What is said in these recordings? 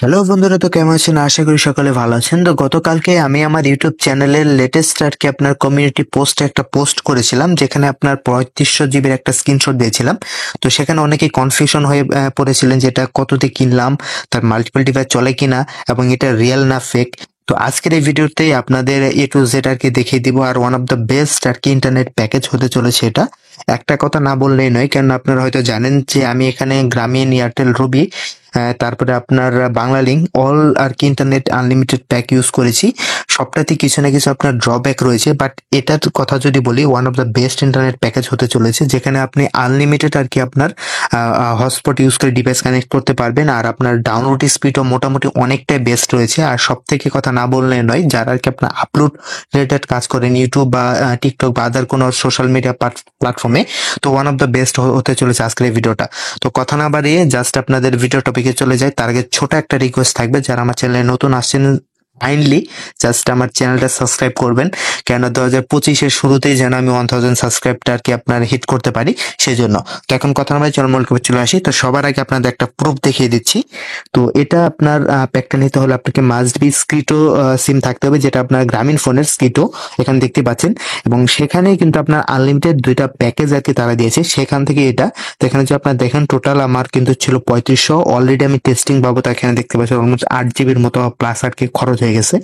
Hello বন্ধুরা, তো কেমন আছেন? আশা করি সকালে ভালো আছেন। তো গতকালকে আমি আমার ইউটিউব চ্যানেলের লেটেস্ট আর কি আপনার কমিউনিটি পোস্টে একটা পোস্ট করেছিলাম, যেখানে আপনার 3500 জিবির একটা স্ক্রিনশট দিয়েছিলাম। তো সেখানে অনেকেই কনফিউশন হয়ে পড়েছিলেন যে এটা কততে কিনলাম, তার মাল্টিপল ডিভাইস চলে কিনা, এবং এটা রিয়েল না ফেক। তো আজকের এই ভিডিওতে আপনাদের A to Z আর কি দেখিয়ে দিব, আর ওয়ান অফ দ্য বেস্ট আর কি ইন্টারনেট প্যাকেজ হতে চলেছে এটা। একটা কথা না বললেই নয়, কেন আপনারা হয়তো জানেন যে আমি এখানে গ্রামীণ, এয়ারটেল, রবি, তারপরে আপনার বাংলা লিংক অল আর কি ইন্টারনেট আনলিমিটেড প্যাক ইউজ করেছি। সবটাতে কিছু না কিছু আপনার ড্রব্যাক রয়েছে, বাট এটার কথা যদি বলি, one of the best internet package হতে চলেছে, যেখানে আপনি আনলিমিটেড আর কি আপনার হটস্পট ইউজ করে ডিভাইস কানেক্ট করতে পারবেন। আর আপনার ডাউনলোড স্পিডও মোটামুটি অনেকটাই বেস্ট রয়েছে। আর সব থেকে কথা না বললে নয়, যারা আর কি আপনার আপলোড রিলেটেড কাজ করেন ইউটিউব বা টিকটক বা আদার কোনো সোশ্যাল মিডিয়া প্ল্যাটফর্মে, তো ওয়ান অফ দ্য বেস্ট হতে চলেছে আজকের এই ভিডিওটা। তো কথা না বাড়িয়ে জাস্ট আপনাদের ভিডিও টপিকে চলে যায়। তার আগে ছোট একটা রিকোয়েস্ট থাকবে, যারা আমার চ্যানেলে নতুন আসছেন কাইন্ডলি জাস্ট আমার চ্যানেলটা সাবস্ক্রাইব করবেন, কেন 2025-এর শুরুতেই যেন আমি 1000 সাবস্ক্রাইবটা আর কি আপনার হিট করতে পারি, সেই জন্য। তো এখন কথা না বাড়িয়ে চল মূল টপিকে চলে আসি। তো সবার আগে আপনাদের একটা প্রুফ দেখিয়ে দিচ্ছি। তো এটা আপনার প্যাকটা নিতে হলে আপনাকে মাস্ট বি স্কিটো সিম থাকতে হবে, যেটা আপনার গ্রামীণ ফোনের স্কিটো এখানে দেখতে পাচ্ছেন। এবং সেখানে কিন্তু আপনার আনলিমিটেড দুইটা প্যাকেজ আর কি তারা দিয়েছে, সেখান থেকে এটা। তো এখানে যে আপনার দেখেন, টোটাল আমার কিন্তু ছিল 3500। অলরেডি আমি টেস্টিং বাবদ এখানে দেখতে পাচ্ছি অলমোস্ট 8 জিবির মতো প্লাস আর কি খরচ হয়ে গেছে।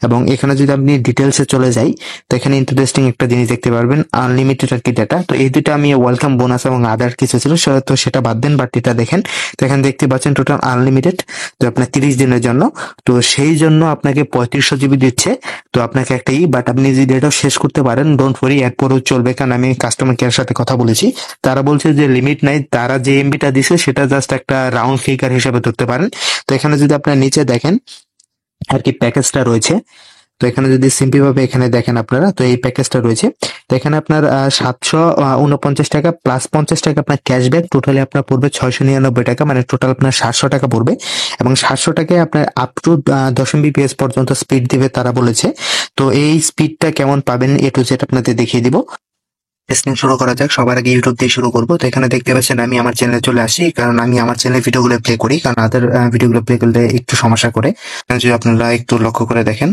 এবং এখানে যদি আপনি ডিটেলসে চলে যাই, তো এখানে ইন্টারেস্টিং একটা জিনিস দেখতে পারবেন, আনলিমিটেড আর কি ডেটা। তো এই দুটো আমি ওয়েলকাম বোনাস এবং আদার কিছু ছিল, তো সেটা বাদ দেন, বাট এটা দেখেন। তো এখানে দেখতে পাচ্ছেন টোটাল আনলিমিটেড, তো আপনার 30 দিনের জন্য। তো সেই জন্য আপনাকে 3500 জিবি দিচ্ছে। তো আপনাকে একটা বাট আপনি যদি এটাও শেষ করতে পারেন, ডোন্ট ওয়ারি, এরপরও চলবে, কারণ আমি কাস্টমার কেয়ার সাথে কথা বলেছি। তারা বলছে যে লিমিট নাই, তারা যে এমবিটা দিছে সেটা জাস্ট একটা রাউন্ড ফিগার হিসেবে ধরতে পারেন। তো এখানে যদি আপনার নিচে দেখেন আর কি প্যাকেজটা রয়েছে, তো এখানে যদি সিম্পলি ভাবে এখানে দেখেন আপনারা, তো এই প্যাকেজটা রয়েছে। তো এখানে আপনার 749 টাকা প্লাস 50 টাকা আপনার ক্যাশব্যাক, টোটালি আপনার পড়বে 699 টাকা, মানে টোটাল আপনার 700 টাকা পড়বে। এবং 700 টাকায় আপনার আপ টু 10 Mbps পর্যন্ত স্পিড দিবে তারা বলেছে। তো এই স্পিডটা কেমন পাবেন A to Z আপনাদের দেখিয়ে দিব। টেস্টিং শুরু করা যাক। সবার আগে ইউটিউব দিয়ে শুরু করবো। তো এখানে দেখতে পাচ্ছেন আমি আমার চ্যানেলে চলে আসি, কারণ আমি আমার চ্যানেলে ভিডিওগুলো প্লে করি, কারণ আদার ভিডিওগুলো প্লে করলে একটু সমস্যা করে। যদি আপনারা একটু লক্ষ্য করে দেখেন,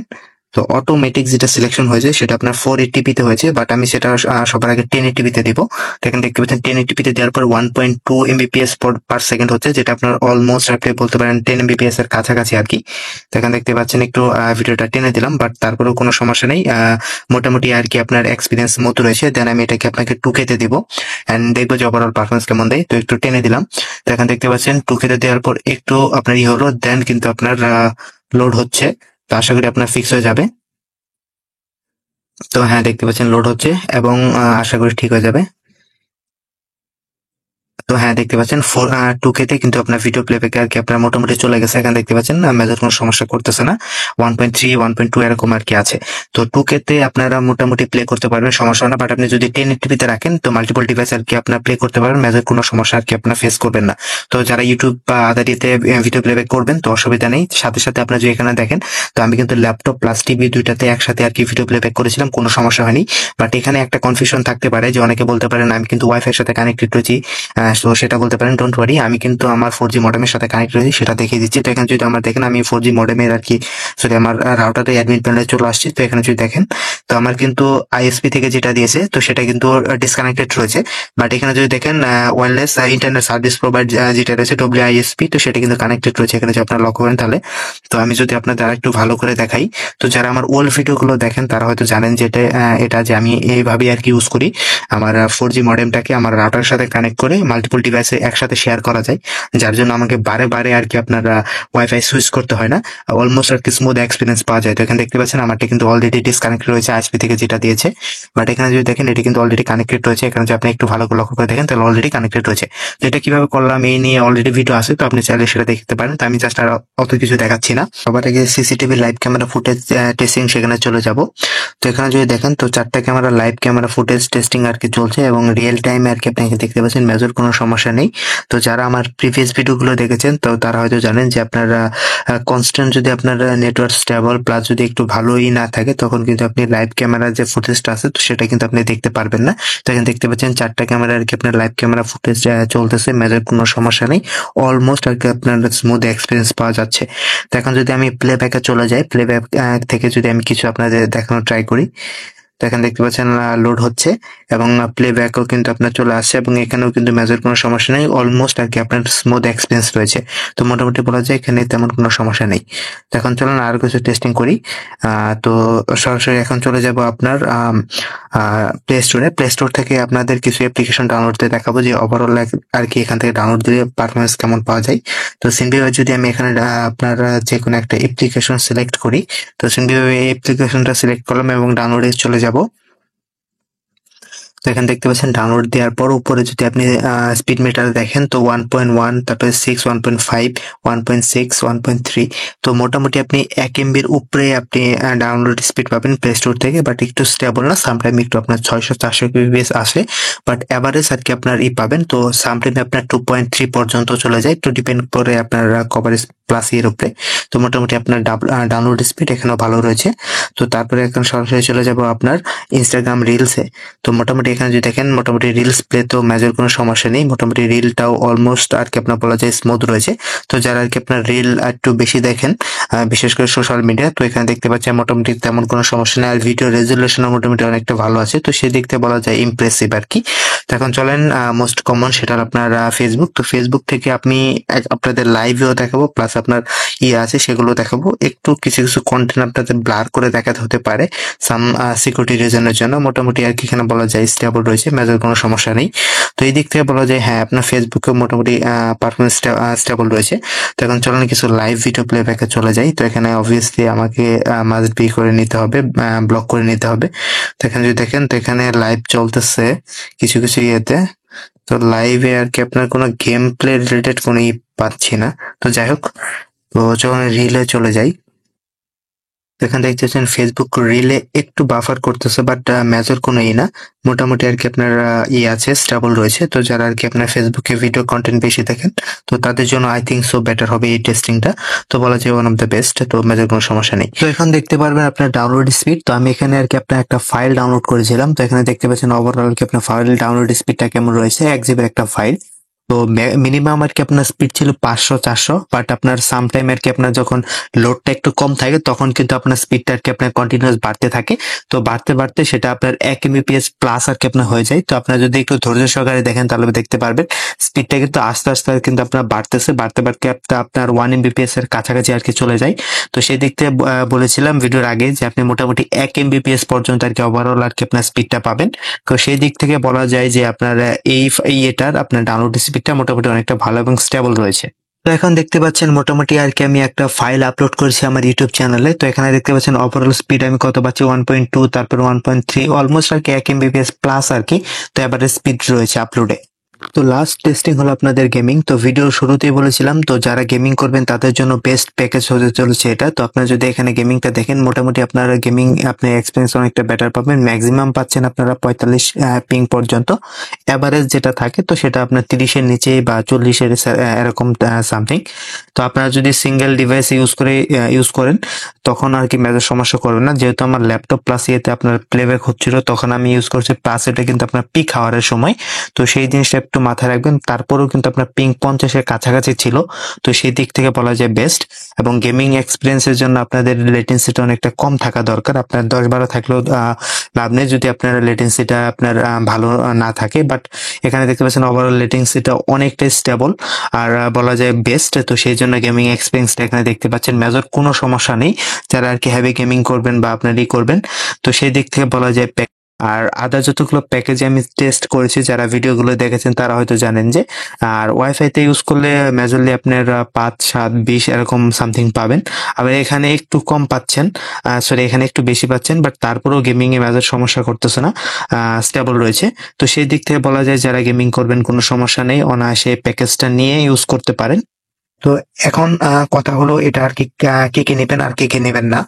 তো অটোমেটিক যেটা সিলেকশন হয়েছে সেটা আপনার 480p তে হয়েছে, বাট আমি সেটা সবার আগে 1080p তে দিব। তো এখানে দেখতে পাচ্ছেন 1080p তে দেওয়ার পর 1.2 Mbps পার সেকেন্ড হচ্ছে, যেটা আপনার অলমোস্ট আপনি বলতে পারেন 10 Mbps এর কাছাকাছি আর কি। তো এখানে দেখতে পাচ্ছেন একটু ভিডিওটা টেনে দিলাম, বাট তারপরেও কোনো সমস্যা নেই। মোটামুটি আর কি আপনার এক্সপিরিয়েন্স মতো রয়েছে। দেন আমি এটাকে আপনাকে 2K তে দিব, এন্ড দেখবো যে ওভারঅল পারফরমেন্স কেমন দেয়। তো একটু টেনে দিলাম। তো এখানে দেখতে পাচ্ছেন 2K তে দেওয়ার পর একটু আপনার হলো, দেন কিন্তু আপনার লোড হচ্ছে। তো আশা করি আপনার ফিক্স হয়ে যাবে। তো হ্যাঁ, দেখতে পাচ্ছেন লোড হচ্ছে, এবং আশা করি ঠিক হয়ে যাবে। তো হ্যাঁ, দেখতে পাচ্ছেন 2K তে কিন্তু আপনার ভিডিও প্লেব্যাক আর কি আপনার মোটামুটি চলে গেছে। এখানে দেখতে পাচ্ছেন মেজর কোনো সমস্যা করতেছে না। 1.3 1.2 এরকম আর কি আছে। তো 2K তে আপনারা মোটামুটি প্লে করতে পারবেন, সমস্যা না। বাট আপনি যদি 1080p তে রাখেন, তো মাল্টিপল ডিভাইস আর কি আপনার প্লে করতে পারবেন, মেজর কোনো সমস্যা আর কি আপনার ফেস করবেন না। তো যারা ইউটিউব বা আদার ইতে ভিডিও প্লেব্যাক করবেন, তো অসুবিধা নেই। সাথে সাথে আপনার যে এখানে দেখেন, তো আমি কিন্তু ল্যাপটপ প্লাস টিভি দুইটাতে একসাথে আর কি ভিডিও প্লেব্যাক করেছিলাম, কোনো সমস্যা হয়নি। বাট এখানে একটা কনফিউশন থাকতে পারে, যে অনেকে বলতে পারেন আমি কিন্তু ওয়াইফাই এর সাথে কানেক্টেড রয়েছি। তো সেটা বলতে পারেন, ডোন্ট ওয়ারি, আমি কিন্তু আমার 4G মডেমের সাথে কানেক্ট রয়েছি, সেটা দেখিয়ে দিচ্ছি। তো এখানে যদি আমরা দেখেন, আমি 4G মডেমের আর কি সরি আমার রাউটারে অ্যাডমিন প্যানেলে চলে আসছি। তো এখানে যদি দেখেন, তো আমার কিন্তু আইএসপি থেকে যেটা দিয়েছে, তো সেটা কিন্তু ডিসকানেক্টেড রয়েছে। বাট এখানে যদি দেখেন ওয়্যারলেস ইন্টারনেট সার্ভিস প্রোভাইড যেটা রয়েছে WISP, তো সেটা কিন্তু কানেক্টেড রয়েছে এখানে, যদি আপনারা লক্ষ্য করেন তাহলে। তো আমি যদি আপনাদের আরেকটু ভালো করে দেখাই, তো যারা আমার ওল্ড ভিডিওগুলো দেখেন তারা হয়তো জানেন যে এটা যে আমি এইভাবে আর কি ইউজ করি। আমার 4G মডেমটাকে আমার রাউটারের সাথে কানেক্ট করে মাল্টিপল ডিভাইসে একসাথে শেয়ার করা যায়, যার জন্য আমাকে বারে বারে আর কি আপনার ওয়াইফাই সুইচ করতে হয় না। অলমোস্ট আর কি স্মুথ এক্সপিরিয়েন্স পাওয়া যায়। তো এখানে দেখতে পাচ্ছেন আমারটা কিন্তু অলরেডি ডিসকানেক্টেড রয়েছে আইএসপি থেকে যেটা দিয়েছে। বাট এখানে যদি দেখেন, এটি কিন্তু অলরেডি কানেক্টেড রয়েছে। এখানে যদি আপনি একটু ভালো করে লক্ষ্য করে দেখেন, তাহলে অলরেডি কানেক্টেড রয়েছে। তো এটা কিভাবে করলাম এই নিয়ে অলরেডি ভিডিও আছে, তো আপনি চাইলে সেটা দেখতে পারেন। তো আমি জাস্ট আর অত কিছু দেখাচ্ছি না। সবার আগে CCTV live camera footage testing সেখানে চলে যাব। তো এখানে যদি দেখেন, তো 4টা camera live camera footage testing আর কি চলছে, এবং রিয়েল টাইমে আর কি আপনি দেখতে পাচ্ছেন, মেজর কোনো সমস্যা নেই। তো যারা আমার প্রিভিয়াস ভিডিওগুলো দেখেছেন তো তারা হয়তো জানেন যে আপনারা কনস্ট্যান্ট যদি আপনার নেটওয়ার্ক স্টেবল প্লাস যদি একটু ভালোই না থাকে তখন কিন্তু আপনি লাইভ ক্যামেরার যে ফুটেজটা আছে তো সেটা কিন্তু আপনি দেখতে পারবেন না। তো এখানে দেখতে পাচ্ছেন 4টা ক্যামেরা আর কি আপনার লাইভ ক্যামেরা ফুটেজ চলতেছে, মেজর কোনো সমস্যা নেই, অলমোস্ট আর কি আপনার স্মুথ এক্সপিরিয়েন্স পাওয়া যাচ্ছে। তো এখন যদি আমি প্লেব্যাকে চলে যাই, প্লেব্যাক থেকে যদি আমি কিছু আপনাদের দেখানোর ট্রাই করি, তো এখানে দেখতে পাচ্ছেন লোড হচ্ছে এবং প্লেব্যাকও কিন্তু আপনার চলে আসছে এবং এখানেও কিন্তু মেজর কোনো সমস্যা নেই, অলমোস্ট আর কি আপনার স্মুথ এক্সপিরিয়েন্স রয়েছে। তো মোটামুটি বলা যায় এখানে তেমন কোনো সমস্যা নেই। তো এখন চলুন আরো কিছু টেস্টিং করি। তো সরাসরি এখন চলে যাব আপনার প্লে স্টোরে। প্লে স্টোর থেকে আপনাদের কিছু অ্যাপ্লিকেশন ডাউনলোড দিয়ে দেখাবো যে ওভারঅল আর কি এখান থেকে ডাউনলোড দিলে পারফরমেন্স কেমন পাওয়া যায়। তো সিম্পলি যদি আমি এখানে আপনার যে কোনো একটা অ্যাপ্লিকেশন সিলেক্ট করি, তো সিম্পলি এই অ্যাপ্লিকেশনটা সিলেক্ট করলাম এবং ডাউনলোডে চলে যাব। তো এখানে দেখতে পাচ্ছেন ডাউনলোড দেওয়ার পর উপরে যদি আপনি স্পিড মিটার দেখেন তো 1.1, তারপরে 6, 1.5, 1.6, 1.3। তো মোটামুটি আপনি 1 MB-র উপরে আপনি ডাউনলোড স্পিড পাবেন প্লে স্টোর থেকে, বাট একটু স্টেবল না, সামটাইম একটু আপনার 600-400 kbps আসে, বাট এভারেজ আর কি আপনার পাবেন। তো সামটাইম আপনার 2.3 পর্যন্ত চলে যায়, তো ডিপেন্ড করে আপনার কভারেজ প্লাস এর উপরে। তো মোটামুটি আপনার ডাউনলোড স্পিড এখানেও ভালো রয়েছে। তো তারপরে এখন সরাসরি চলে যাব আপনার ইনস্টাগ্রাম রিলসে। তো মোটামুটি এখানে যদি দেখেন মোটামুটি রিলস প্লে তো মেজর কোনো সমস্যা নেই, মোটামুটি রিলটাও অলমোস্ট আর কি আপনার বলা যায় স্মুথ রয়েছে। তো যারা আর কি আপনার রিল একটু বেশি দেখেন বিশেষ করে সোশ্যাল মিডিয়া, তো এখানে দেখতে পাচ্ছেন মোটামুটি তেমন কোনো সমস্যা নেই, আর ভিডিও রেজুলেশনও মোটামুটি অনেকটা ভালো আছে। তো সেদিক থেকে বলা যায় ইমপ্রেসিভ আর কি। তো এখন চলেন মোস্ট কমন সেটা আপনার ফেসবুক। তো ফেসবুক থেকে আপনি আপনাদের লাইভেও দেখাবো প্লাস আপনার আছে সেগুলো দেখাবো। একটু কিছু কিছু কন্টেন্ট আপনাদের ব্লার করে দেখাতে হতে পারে সাম সিকিউরিটি রিজনের জন্য। মোটামুটি আর কি এখানে বলা যায় স্টেবল রয়েছে, মেজর কোনো সমস্যা নেই। তো এই দিক থেকে বলা যায় হ্যাঁ আপনার ফেসবুকে মোটামুটি পারফরমেন্স স্টেবল রয়েছে। তো এখন চলেন কিছু লাইভ ভিডিও প্লেব্যাকে চলে যাই। তো এখানে অবভিয়াসলি আমাকে মাস্ট বি করে নিতে হবে, ব্লক করে নিতে হবে। তো এখানে যদি দেখেন তো এখানে লাইভ চলতেছে কিছু কিছু ইয়েতে। তো লাইভে আর কি আপনার কোনো গেম প্লে রিলেটেড কোনো পাচ্ছি না। তো যাই হোক, তো যখন রিলে চলে যাই, এখানে দেখতেছেন ফেসবুক রিলে একটু বাফার করতেছে, বাট মেজর কোনো না, মোটামুটি আর কি আপনার আছে স্টেবল রয়েছে। তো যারা আর কি আপনার ফেসবুকে ভিডিও কন্টেন্ট বেশি দেখেন তো তাদের জন্য আই থিঙ্ক সো বেটার হবে এই টেস্টিংটা। তো বলা যায় ওয়ান অফ দ্য বেস্ট, তো মেজর কোনো সমস্যা নেই। তো এখন দেখতে পারবেন আপনার ডাউনলোড স্পিড। তো আমি এখানে আর কি আপনার একটা ফাইল ডাউনলোড করেছিলাম, তো এখানে দেখতে পাচ্ছেন ওভারঅল কি আপনার ফাইল ডাউনলোড স্পিডটা কেমন রয়েছে, 1 GB একটা ফাইল। তো মিনিমাম আর কি আপনার স্পিড ছিল 500-400, বাট আপনার সাম টাইম আর কি আপনার যখন লোডটা একটু কম থাকে তখন কিন্তু আপনার স্পিডটা আর কি আপনার কন্টিনিউয়াস বাড়তে থাকে। তো বাড়তে বাড়তে সেটা আপনার 1 Mbps প্লাস আর কি আপনার হয়ে যায়। তো আপনার যদি একটু ধৈর্য সহকারে দেখেন তাহলে দেখতে পারবেন স্পিডটা কিন্তু আস্তে আস্তে কিন্তু আপনার বাড়তেছে, বাড়তে বাড়তে আপনার 1 Mbps এর কাছাকাছি আর কি চলে যায়। তো সেই দিক থেকে বলেছিলাম ভিডিওর আগে যে আপনি মোটামুটি 1 Mbps পর্যন্ত আর কি ওভারঅল আর কি আপনার স্পিডটা পাবেন। তো সেই দিক থেকে বলা যায় যে আপনার এটার আপনার ডাউনলোড স্পিডটা মোটামুটি অনেকটা ভালো এবং স্টেবল রয়েছে। তো এখন দেখতে পাচ্ছেন মোটামুটি আর কি আমি একটা ফাইল আপলোড করেছি আমার ইউটিউব চ্যানেলে। তো এখানে দেখতে পাচ্ছেন ওভারঅল স্পিড আমি কত পাচ্ছি 1.2, তারপর 1.3, অলমোস্ট আর কি 1 Mbps প্লাস আর কি। তো এবারে স্পিড রয়েছে আপলোডে। তো লাস্ট টেস্টিং হলো আপনাদের গেমিং। তো ভিডিওর শুরুতেই বলেছিলাম তো যারা গেমিং করবেন তাদের জন্য বেস্ট প্যাকেজ হতে চলেছে এটা। তো আপনারা যদি এখানে গেমিংটা দেখেন মোটামুটি আপনারা গেমিং আপনার এক্সপিরিয়েন্স অনেকটা বেটার পাবেন। ম্যাক্সিমাম পাচ্ছেন আপনারা 45 পিং পর্যন্ত, এভারেজ যেটা থাকে তো সেটা আপনার 30-এর নিচে বা 40-এর এরকম সামথিং। তো আপনারা যদি সিঙ্গেল ডিভাইস ইউজ করেন তখন আর কি মেজর সমস্যা করবে না, যেহেতু আমার ল্যাপটপ প্লাস ইয়েতে আপনার প্লেব্যাক হচ্ছিল তখন আমি ইউজ করছি প্লাস, এটা কিন্তু আপনার পিক আওয়ারের সময়। তো সেই জিনিসটা একটু মাথায় রাখবেন। তারপরেও কিন্তু আপনার পিং 50-এর কাছাকাছি ছিল, তো সেই দিক থেকে বলা যায় বেস্ট। এবং গেমিং এক্সপিরিয়েন্সের জন্য আপনাদের লেটেন্সিটা অনেকটা কম থাকা দরকার। আপনার 10-12 থাকলেও লাভ নেই যদি আপনার লেটেন্সিটা আপনার ভালো না থাকে। বাট এখানে দেখতে পাচ্ছেন ওভারঅল লেটেন্সিটা অনেকটাই স্টেবল আর বলা যায় বেস্ট। তো সেই জন্য গেমিং এক্সপিরিয়েন্সটা এখানে দেখতে পাচ্ছেন মেজর কোনো সমস্যা নেই যারা আর কি হেভি গেমিং করবেন বা আপনারই করবেন। তো সেই দিক থেকে বলা যায় আর আদার যতগুলো প্যাকেজে আমি টেস্ট করেছি যারা ভিডিওগুলো দেখেছেন তারা হয়তো জানেন যে আর ওয়াইফাইতে ইউজ করলে মেজরলি আপনার 5, 7, 20 এরকম সামথিং পাবেন। আবার এখানে একটু কম পাচ্ছেন, সরি এখানে একটু বেশি পাচ্ছেন, বাট তারপরেও গেমিং এ মেজর সমস্যা করতেছে না, স্টেবল রয়েছে। তো সেই দিক থেকে বলা যায় যারা গেমিং করবেন কোনো সমস্যা নেই, অনায়াসে প্যাকেজটা নিয়ে ইউজ করতে পারেন। তো এখন কথা হলো এটা আর কি কে কে নেবেন আর কে কে নেবেন না।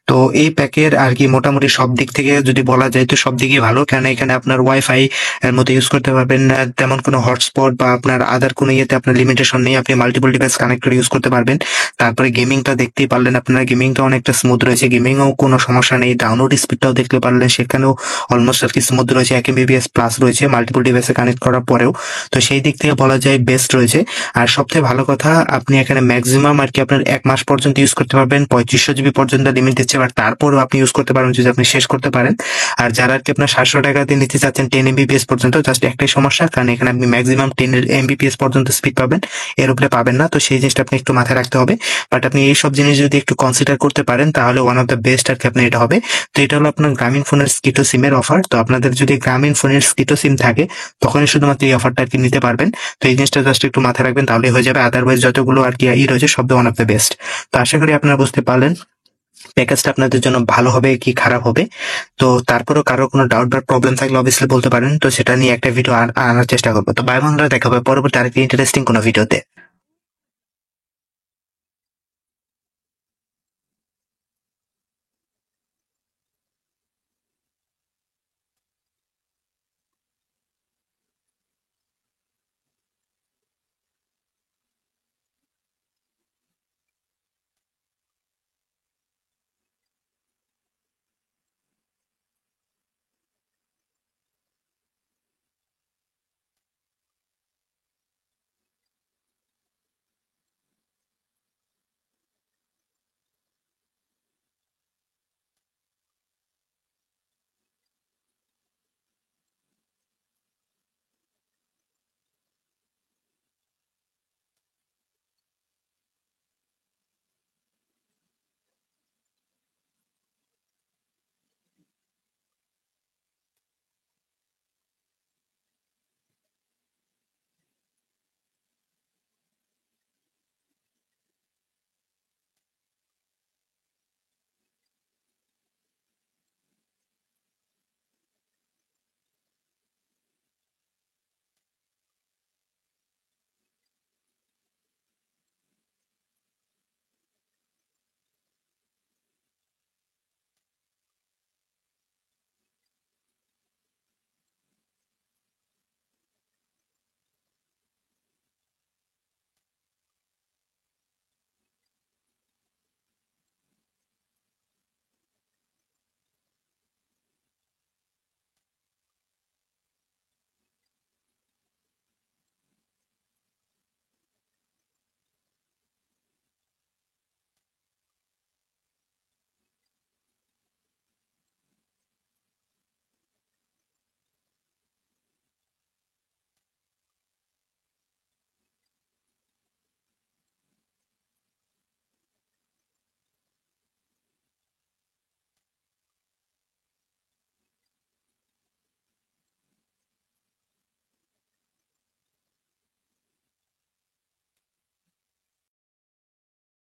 তো এই প্যাকের আর কি মোটামুটি সব দিক থেকে যদি বলা যায় তো সব দিকই ভালো, কারণ এখানে আপনার ওয়াইফাই এর মধ্যে ইউজ করতে পারবেন, তেমন কোনো হটস্পট বা আপনার আদার কোনো ইয়েতে আপনার লিমিটেশন নেই, আপনি মাল্টিপল ডিভাইস কানেক্ট করে ইউজ করতে পারবেন। তারপরে গেমিংটা দেখতেই পারলেন, আপনার গেমিংটা অনেকটা স্মুথ রয়েছে, গেমিংও কোনো সমস্যা নেই। ডাউনলোড স্পিডটাও দেখতে পারলেন, সেখানেও অলমোস্ট আর কি স্মুথ রয়েছে, 1 MBps প্লাস রয়েছে মাল্টিপল ডিভাইসে কানেক্ট করার পরেও। তো সেই দিক থেকে বলা যায় বেস্ট রয়েছে। আর সবথেকে ভালো কথা, আপনি এখানে ম্যাক্সিমাম আর কি আপনার 1 মাস পর্যন্ত ইউজ করতে পারবেন, 3500 GB পর্যন্ত লিমিট দিচ্ছে, বাট তারপরেও আপনি ইউজ করতে পারবেন যদি আপনি শেষ করতে পারেন। আর যারা আর কি আপনার 700 টাকা দিয়ে নিতে চাচ্ছেন 10 MBps পর্যন্ত, জাস্ট একটাই সমস্যা, কারণ এখানে আপনি ম্যাক্সিমাম 10 MBps পর্যন্ত স্পিড পাবেন, এর উপরে পাবেন না। তো সেই জিনিসটা আপনি একটু মাথায় রাখতে হবে। বাট আপনি এইসব জিনিস যদি একটু কনসিডার করতে পারেন তাহলে ওয়ান অফ দ্য বেস্ট আর কি আপনার এটা হবে। তো এটা হলো আপনার গ্রামীণ ফোনের স্কিটো সিমের অফার। তো আপনাদের যদি গ্রামীণ ফোনের স্কিটো সিম থাকে তখনই শুধুমাত্র এই অফারটা আর কি নিতে পারবেন। তো এই জিনিসটা জাস্ট একটু মাথায় রাখবেন, তাহলে হয়ে যাবে। আদারওয়াইজ যতগুলো আর কি রয়েছে সব ওয়ান অফ দ্য বেস্ট। তো আশা করি আপনারা বুঝতে পারলেন প্যাকেজটা আপনাদের জন্য ভালো হবে কি খারাপ হবে। তো তারপরেও কারো কোনো ডাউট বা প্রবলেম থাকলে অবভিয়াসলি বলতে পারেন, তো সেটা নিয়ে একটা ভিডিও আনার চেষ্টা করবো। তো বাই বন্ধুরা, দেখা হবে পরবর্তী আরেকটি ইন্টারেস্টিং কোনো ভিডিওতে।